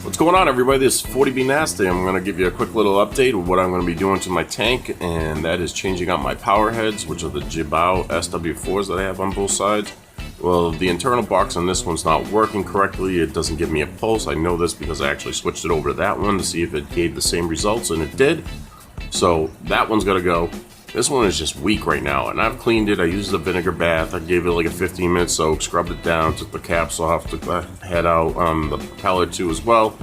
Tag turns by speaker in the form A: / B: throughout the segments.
A: What's going on, everybody? This is 40B Nasty. I'm going to give you a quick little update of what I'm going to be doing to my tank, and that is changing out my power heads, which are the Jibao SW4s that I have on both sides. Well, the internal box on this one's not working correctly. It doesn't give me a pulse. I know this because I actually switched it over to that one to see if it gave the same results, and it did. So that one's going to go. This one is just weak right now, and I've cleaned it. I used the vinegar bath. I gave it like a 15-minute soak, scrubbed it down, took the caps off, took the head out, the propeller too as well,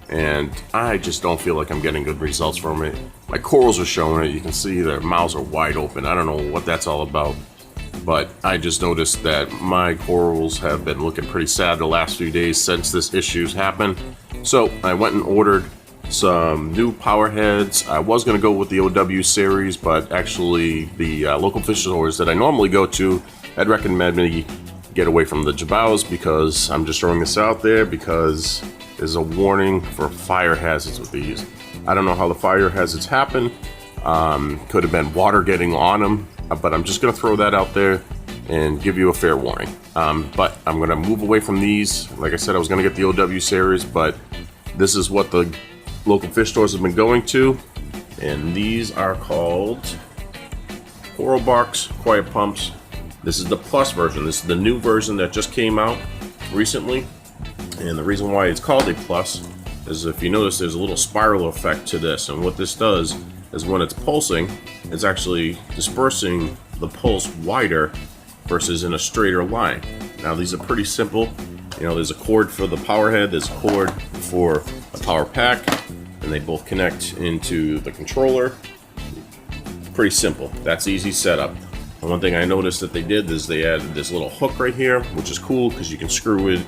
A: and I just don't feel like I'm getting good results from it. My corals are showing it. You can see their mouths are wide open. I don't know what that's all about, but I just noticed that my corals have been looking pretty sad the last few days since this issue's happened. So I went and ordered some new power heads. I was going to go with the OW series, but actually the local fish stores that I normally go to had recommended me get away from the Jibaos, because I'm just throwing this out there because there's a warning for fire hazards with these. I don't know how the fire hazards happen. Could have been water getting on them, but I'm just going to throw that out there and give you a fair warning. But I'm going to move away from these. Like I said, I was going to get the OW series, but this is what the local fish stores have been going to, and these are called Coral Box Quiet Pumps. This is the plus version. This is the new version that just came out recently, and the reason why it's called a plus is, if you notice, there's a little spiral effect to this, and what this does is when it's pulsing, it's actually dispersing the pulse wider versus in a straighter line. Now these are pretty simple. You know, there's a cord for the power head, there's a cord for a power pack, and they both connect into the controller. Pretty simple. That's easy setup. And one thing I noticed that they did is they added this little hook right here, which is cool because you can screw it,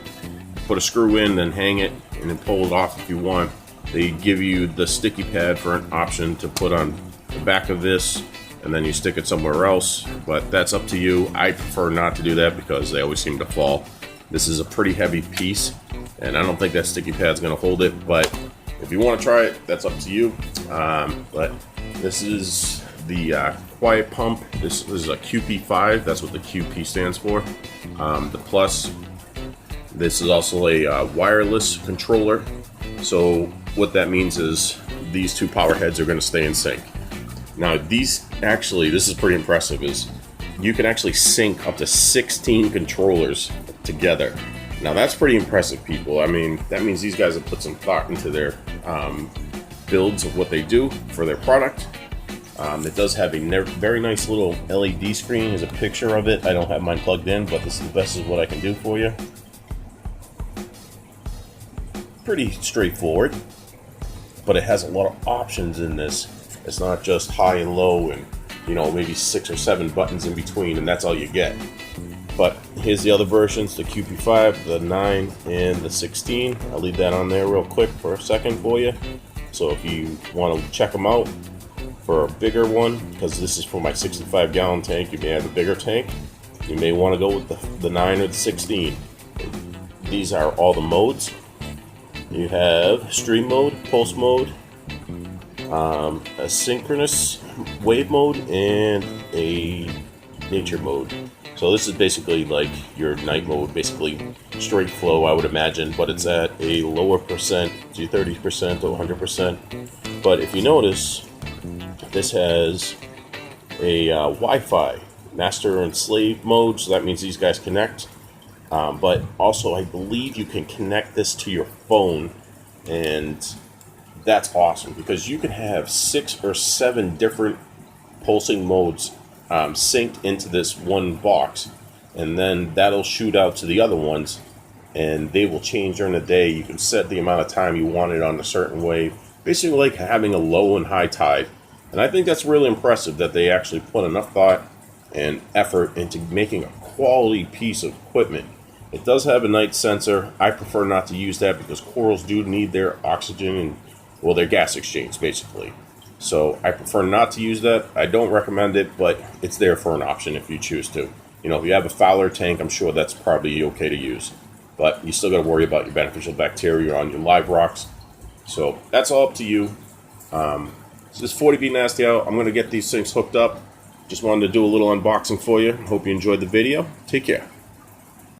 A: put a screw in, then hang it, and then pull it off if you want. They give you the sticky pad for an option to put on the back of this, and then you stick it somewhere else, but that's up to you. I prefer not to do that because they always seem to fall. This is a pretty heavy piece, and I don't think that sticky pad's going to hold it, but if you want to try it, that's up to you. But this is the quiet pump. This is a QP-5. That's what the QP stands for. The plus. This is also a wireless controller. So what that means is these two power heads are going to stay in sync. Now these actually, this is pretty impressive, is you can actually sync up to 16 controllers together. Now that's pretty impressive, people. I mean, that means these guys have put some thought into their builds of what they do for their product. It does have a very nice little LED screen. There's a picture of it. I don't have mine plugged in, but this is the best of what I can do for you. Pretty straightforward, but it has a lot of options in this. It's not just high and low and, you know, maybe 6 or 7 buttons in between, and that's all you get. But here's the other versions, the QP-5, the 9, and the 16. I'll leave that on there real quick for a second for you. So if you want to check them out for a bigger one, because this is for my 65-gallon tank, you may have a bigger tank. You may want to go with the 9 or the 16. These are all the modes. You have stream mode, pulse mode, a synchronous wave mode, and a nature mode. So this is basically like your night mode, basically straight flow, I would imagine, but it's at a lower percent, to 30% to 100%. But if you notice, this has a Wi-Fi master and slave mode, so that means these guys connect. But also, I believe you can connect this to your phone, and that's awesome because you can have 6 or 7 different pulsing modes synced into this one box, and then that'll shoot out to the other ones, and they will change during the day. You can set the amount of time you want it on a certain wave, basically like having a low and high tide. And I think that's really impressive that they actually put enough thought and effort into making a quality piece of equipment. It does have a night sensor. I prefer not to use that because corals do need their oxygen and, well, their gas exchange basically. So I prefer not to use that. I don't recommend it, but it's there for an option if you choose to. You know, if you have a fouler tank, I'm sure that's probably okay to use. But you still got to worry about your beneficial bacteria on your live rocks. So that's all up to you. So this is 40B Nasty out. I'm going to get these things hooked up. Just wanted to do a little unboxing for you. Hope you enjoyed the video. Take care.